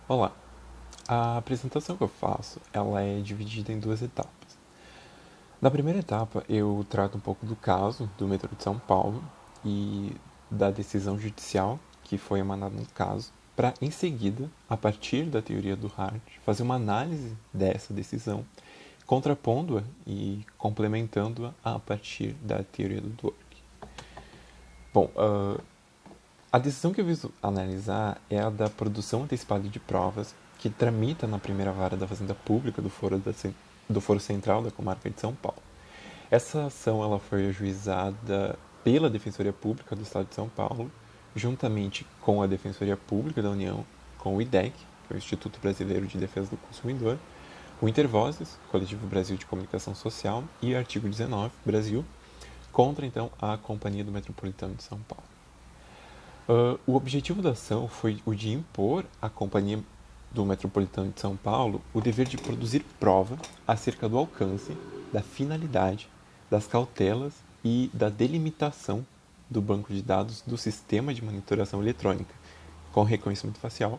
Olá, a apresentação que eu faço, ela é dividida em duas etapas. Na primeira etapa, eu trato um pouco do caso do metrô de São Paulo e da decisão judicial que foi emanada no caso, para em seguida, a partir da teoria do Hart, fazer uma análise dessa decisão, contrapondo-a e complementando-a a partir da teoria do Dwork. Bom, a decisão que eu viso analisar é a da produção antecipada de provas, que tramita na primeira vara da Fazenda Pública do Foro Central da Comarca de São Paulo. Essa ação ela foi ajuizada pela Defensoria Pública do Estado de São Paulo, juntamente com a Defensoria Pública da União, com o IDEC, que é o Instituto Brasileiro de Defesa do Consumidor, o Intervozes, Coletivo Brasil de Comunicação Social, e o artigo 19, Brasil, contra então a Companhia do Metropolitano de São Paulo. O objetivo da ação foi o de impor à Companhia do Metropolitano de São Paulo o dever de produzir prova acerca do alcance, da finalidade, das cautelas e da delimitação do banco de dados do sistema de monitoração eletrônica com reconhecimento facial.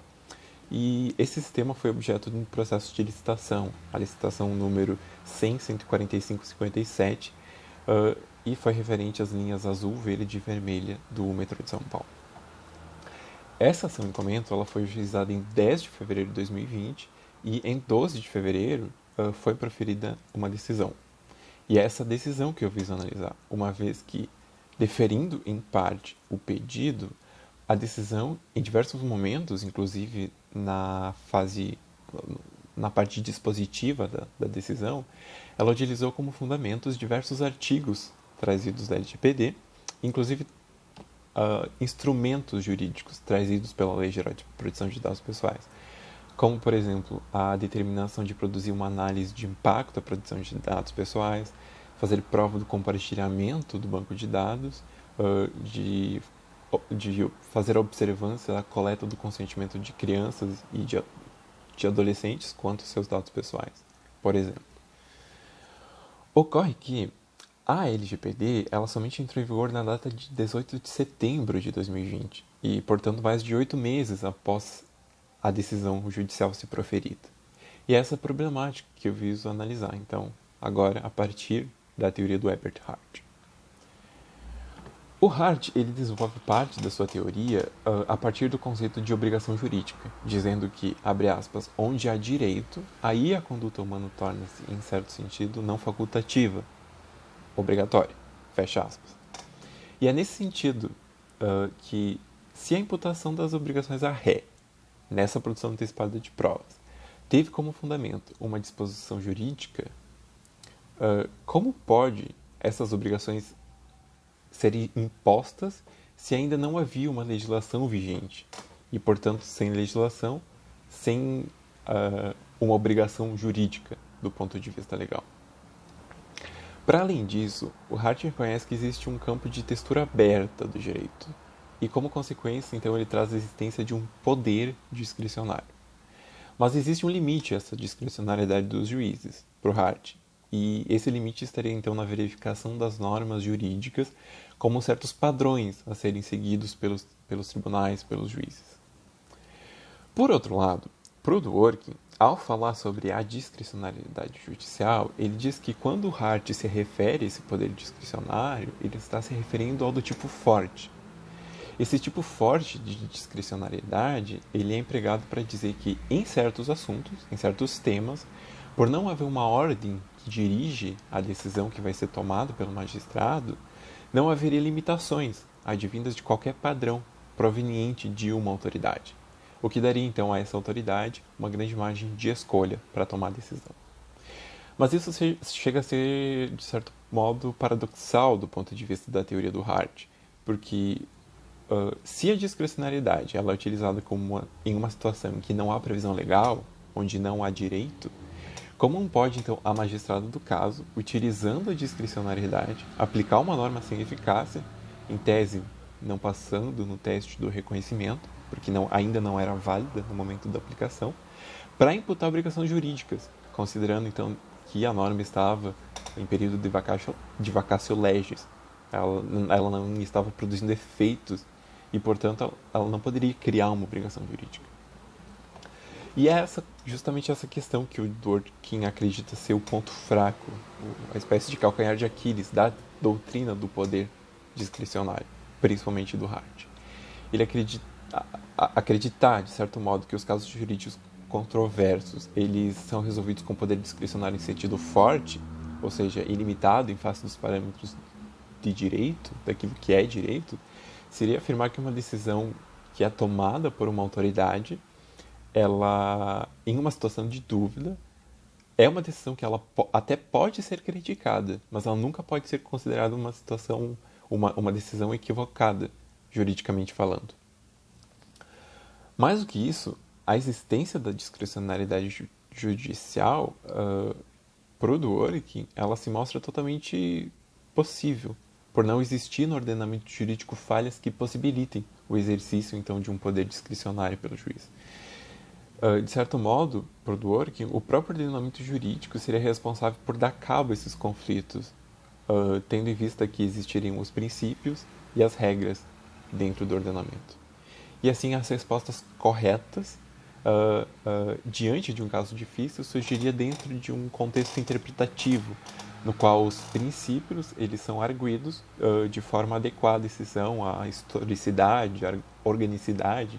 E esse sistema foi objeto de um processo de licitação, a licitação número 100.145.57, e foi referente às linhas azul, verde e vermelha do metrô de São Paulo. Essa ação em comento ela foi ajuizada em 10 de fevereiro de 2020 e em 12 de fevereiro foi proferida uma decisão. E é essa decisão que eu viso analisar, uma vez que, deferindo em parte o pedido, a decisão, em diversos momentos, inclusive na parte dispositiva da decisão, ela utilizou como fundamentos diversos artigos trazidos da LGPD, inclusive instrumentos jurídicos trazidos pela Lei Geral de Proteção de Dados Pessoais, como, por exemplo, a determinação de produzir uma análise de impacto da produção de dados pessoais, fazer prova do compartilhamento do banco de dados, de fazer a observância da coleta do consentimento de crianças e de adolescentes quanto aos seus dados pessoais, por exemplo. Ocorre que a LGPD ela somente entrou em vigor na data de 18 de setembro de 2020 e, portanto, mais de 8 meses após a decisão judicial ser proferida. E é essa problemática que eu viso analisar, então, agora a partir da teoria do Herbert Hart. O Hart ele desenvolve parte da sua teoria a partir do conceito de obrigação jurídica, dizendo que, abre aspas, onde há direito, aí a conduta humana torna-se, em certo sentido, não facultativa, obrigatória, fecha aspas. E é nesse sentido que, se a imputação das obrigações à ré, nessa produção antecipada de provas, teve como fundamento uma disposição jurídica, como pode essas obrigações serem impostas se ainda não havia uma legislação vigente? E, portanto, sem legislação, sem uma obrigação jurídica do ponto de vista legal. Para além disso, o Hart reconhece que existe um campo de textura aberta do direito, e como consequência, então, ele traz a existência de um poder discricionário. Mas existe um limite a essa discricionariedade dos juízes, para o Hart, e esse limite estaria então na verificação das normas jurídicas como certos padrões a serem seguidos pelos tribunais, pelos juízes. Por outro lado, para o Dworkin, ao falar sobre a discricionariedade judicial, ele diz que quando o Hart se refere a esse poder discricionário, ele está se referindo ao do tipo forte. Esse tipo forte de discricionariedade, ele é empregado para dizer que em certos assuntos, em certos temas, por não haver uma ordem que dirige a decisão que vai ser tomada pelo magistrado, não haveria limitações advindas de qualquer padrão proveniente de uma autoridade, o que daria então a essa autoridade uma grande margem de escolha para tomar a decisão. Mas isso chega a ser, de certo modo, paradoxal do ponto de vista da teoria do Hart, porque se a discricionariedade ela é utilizada em uma situação em que não há previsão legal, onde não há direito, como não pode, então, a magistrada do caso, utilizando a discricionariedade, aplicar uma norma sem eficácia, em tese não passando no teste do reconhecimento, porque ainda não era válida no momento da aplicação, para imputar obrigações jurídicas, considerando, então, que a norma estava em período de vacatio legis, ela não estava produzindo efeitos e, portanto, ela não poderia criar uma obrigação jurídica. E é justamente essa questão que o Dworkin acredita ser o ponto fraco, a espécie de calcanhar de Aquiles da doutrina do poder discricionário, principalmente do Hart. Ele acreditar, de certo modo, que os casos jurídicos controversos eles são resolvidos com poder discricionário em sentido forte, ou seja, ilimitado em face dos parâmetros de direito, daquilo que é direito, seria afirmar que uma decisão que é tomada por uma autoridade, ela, em uma situação de dúvida, é uma decisão que ela até pode ser criticada, mas ela nunca pode ser considerada uma situação, uma decisão equivocada, juridicamente falando. Mais do que isso, a existência da discricionariedade judicial, pro Dworkin, ela se mostra totalmente possível, por não existir no ordenamento jurídico falhas que possibilitem o exercício, então, de um poder discricionário pelo juiz. De certo modo, para o Dworkin, o próprio ordenamento jurídico seria responsável por dar cabo a esses conflitos, tendo em vista que existiriam os princípios e as regras dentro do ordenamento. E assim, as respostas corretas diante de um caso difícil surgiria dentro de um contexto interpretativo, no qual os princípios eles são arguidos de forma adequada, exceção à historicidade, à organicidade,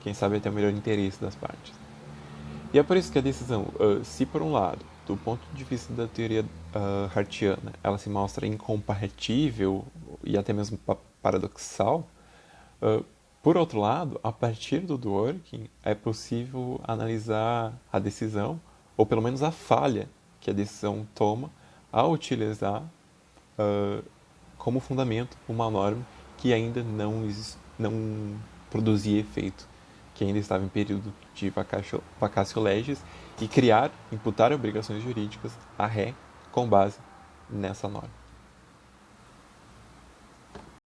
quem sabe até o melhor interesse das partes. E é por isso que a decisão, se por um lado, do ponto de vista da teoria hartiana, ela se mostra incompatível e até mesmo paradoxal, por outro lado, a partir do Dworkin, é possível analisar a decisão, ou pelo menos a falha que a decisão toma, ao utilizar como fundamento uma norma que ainda não produzia efeito, que ainda estava em período de vacatio legis, e imputar obrigações jurídicas à ré com base nessa norma.